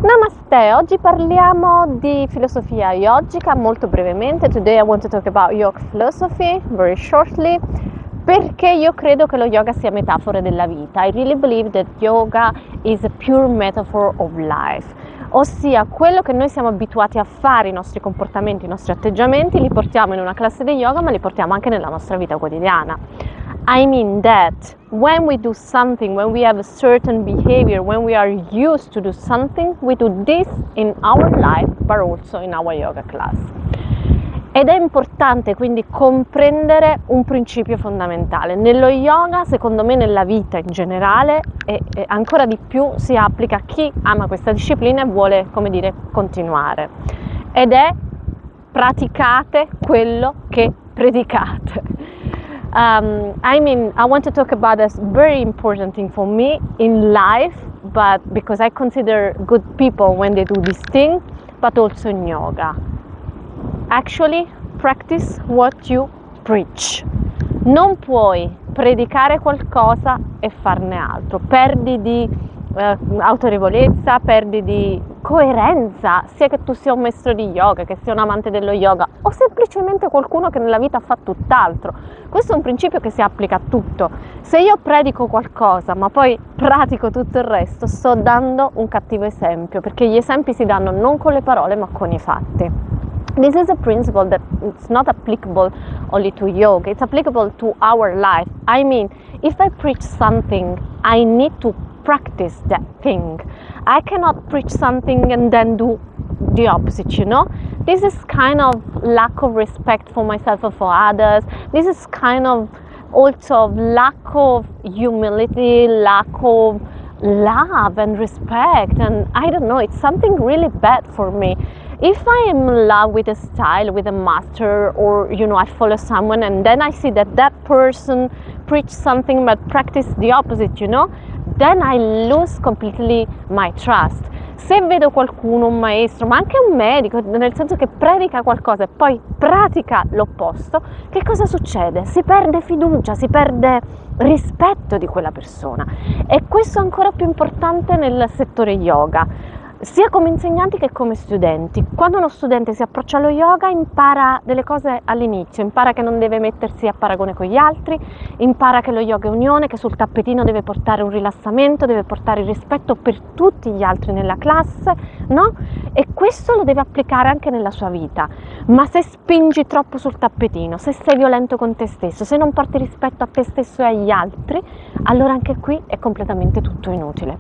Namaste, oggi parliamo di filosofia yogica molto brevemente. Today I want to talk about yoga philosophy very shortly, perché io credo che lo yoga sia metafora della vita. I really believe that yoga is a pure metaphor of life, ossia quello che noi siamo abituati a fare, i nostri comportamenti, i nostri atteggiamenti, li portiamo in una classe di yoga, ma li portiamo anche nella nostra vita quotidiana. I mean that when we do something, when we have a certain behavior, when we are used to do something, we do this in our life, but also in our yoga class. Ed è importante quindi comprendere un principio fondamentale. Nello yoga, secondo me nella vita in generale, e ancora di più si applica a chi ama questa disciplina e vuole, come dire, continuare. Ed è praticate quello che predicate. I want to talk about a very important thing for me in life, but because I consider good people when they do this thing, but also in yoga. Actually, practice what you preach. Non puoi predicare qualcosa e farne altro. Perdi di autorevolezza, perdi di coerenza, sia che tu sia un maestro di yoga, che sia un amante dello yoga o semplicemente qualcuno che nella vita fa tutt'altro. Questo è un principio che si applica a tutto. Se io predico qualcosa ma poi pratico tutto il resto, sto dando un cattivo esempio, perché gli esempi si danno non con le parole ma con i fatti. This is a principle that it's not applicable only to yoga, it's applicable to our life. I mean, if I preach something, I need to practice that thing. I cannot preach something and then do the opposite, you know? This is kind of lack of respect for myself and for others. This is kind of also lack of humility, lack of love and respect, and I don't know, it's something really bad for me. If I am in love with a style, with a master, or I follow someone and then I see that that person preach something but practice the opposite, then I lose completely my trust. Se vedo qualcuno, un maestro, ma anche un medico, nel senso che predica qualcosa e poi pratica l'opposto, che cosa succede? Si perde fiducia, si perde rispetto di quella persona. E questo è ancora più importante nel settore yoga, sia come insegnanti che come studenti. Quando uno studente si approccia allo yoga impara delle cose all'inizio, impara che non deve mettersi a paragone con gli altri, impara che lo yoga è unione, che sul tappetino deve portare un rilassamento, deve portare il rispetto per tutti gli altri nella classe, no? E questo lo deve applicare anche nella sua vita. Ma se spingi troppo sul tappetino, se sei violento con te stesso, se non porti rispetto a te stesso e agli altri, allora anche qui è completamente tutto inutile.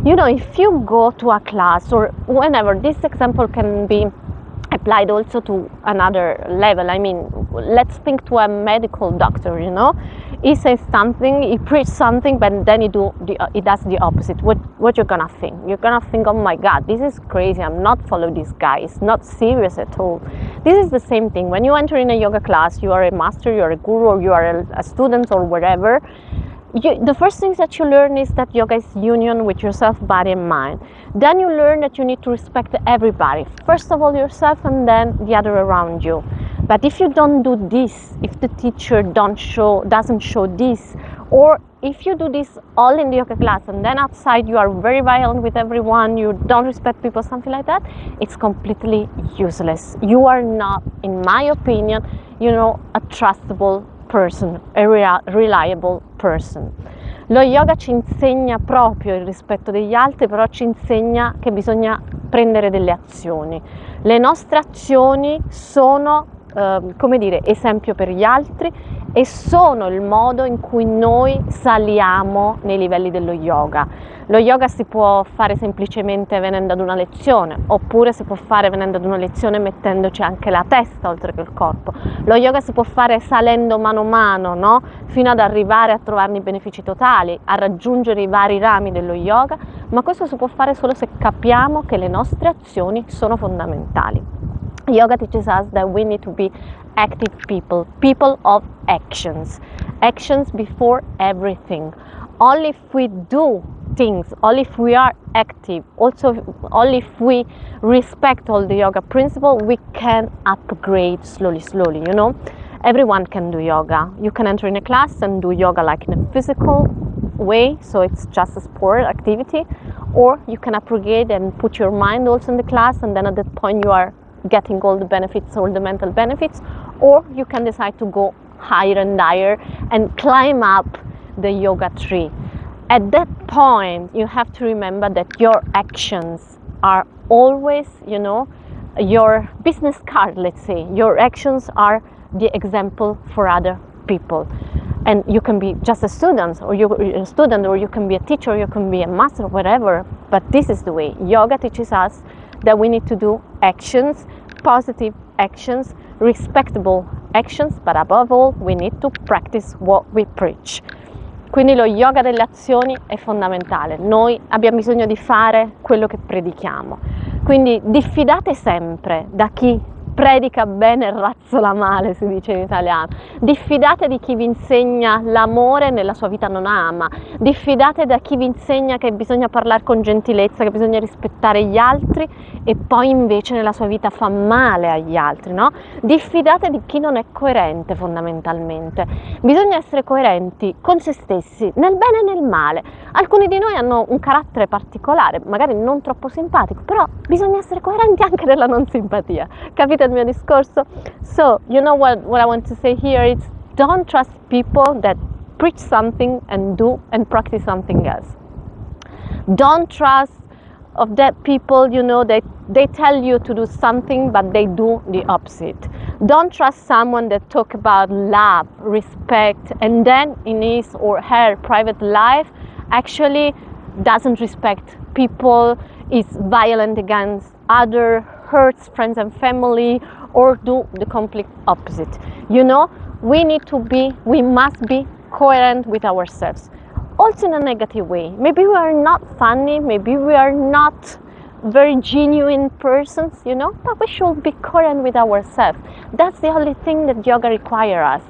If you go to a class or whenever, this example can be applied also to another level. I mean, let's think to a medical doctor, he says something, he preaches something, but then he does the opposite. What you're gonna think? You're gonna think, oh my God, this is crazy, I'm not following this guy, it's not serious at all. This is the same thing. When you enter in a yoga class, you are a master, you are a guru, or you are a student or whatever. The first thing that you learn is that yoga is union with yourself, body and mind. Then you learn that you need to respect everybody. First of all yourself and then the other around you. But if you don't do this, if the teacher doesn't show this, or if you do this all in the yoga class and then outside you are very violent with everyone, you don't respect people, something like that, it's completely useless. You are not, in my opinion, a trustable person, a reliable person. Lo yoga ci insegna proprio il rispetto degli altri, però ci insegna che bisogna prendere delle azioni. Le nostre azioni sono, esempio per gli altri e sono il modo in cui noi saliamo nei livelli dello yoga. Lo yoga si può fare semplicemente venendo ad una lezione, oppure si può fare venendo ad una lezione mettendoci anche la testa oltre che il corpo. Lo yoga si può fare salendo mano a mano, no? Fino ad arrivare a trovarne i benefici totali, a raggiungere i vari rami dello yoga, ma questo si può fare solo se capiamo che le nostre azioni sono fondamentali. Yoga teaches us that we need to be active people of actions before everything. Only if we do things, only if we are active, also only if we respect all the yoga principles, we can upgrade slowly, Everyone can do yoga. You can enter in a class and do yoga like in a physical way, so it's just a sport activity, or you can abrogate and put your mind also in the class, and then at that point you are getting all the benefits, all the mental benefits, or you can decide to go higher and higher and climb up the yoga tree. At that point, you have to remember that your actions are always, your business card, let's say. Your actions are the example for other people. And you can be just a student, or you can be a teacher, or you can be a master, whatever. But this is the way. Yoga teaches us that we need to do actions, positive actions, respectable actions, but above all, we need to practice what we preach. Quindi lo yoga delle azioni è fondamentale. Noi abbiamo bisogno di fare quello che predichiamo. Quindi diffidate sempre da chi predica bene e razzola male, si dice in italiano. Diffidate di chi vi insegna l'amore nella sua vita non ama. Diffidate da chi vi insegna che bisogna parlare con gentilezza, che bisogna rispettare gli altri e poi invece nella sua vita fa male agli altri, no? Diffidate di chi non è coerente fondamentalmente. Bisogna essere coerenti con se stessi, nel bene e nel male. Alcuni di noi hanno un carattere particolare, magari non troppo simpatico, però bisogna essere coerenti anche nella non simpatia. Capite il mio discorso? So, what I want to say here is, don't trust people that preach something and do and practice something else. Don't trust of that people, they tell you to do something but they do the opposite. Don't trust someone that talk about love, respect, and then in his or her private life actually doesn't respect people, is violent against others, hurts friends and family, or do the complete opposite. We must be coherent with ourselves. Also in a negative way. Maybe we are not funny, maybe we are not very genuine persons, but we should be coherent with ourselves. That's the only thing that yoga requires us.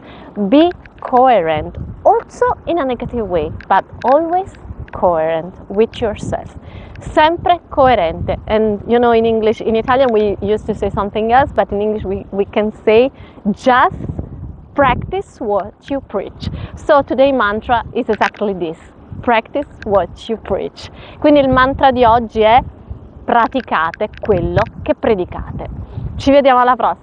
Be coherent, also in a negative way, but always coherent with yourself. Sempre coerente. And in English, in Italian we used to say something else, but in English we can say just practice what you preach. So today's mantra is exactly this: practice what you preach. Quindi il mantra di oggi è: praticate quello che predicate. Ci vediamo alla prossima.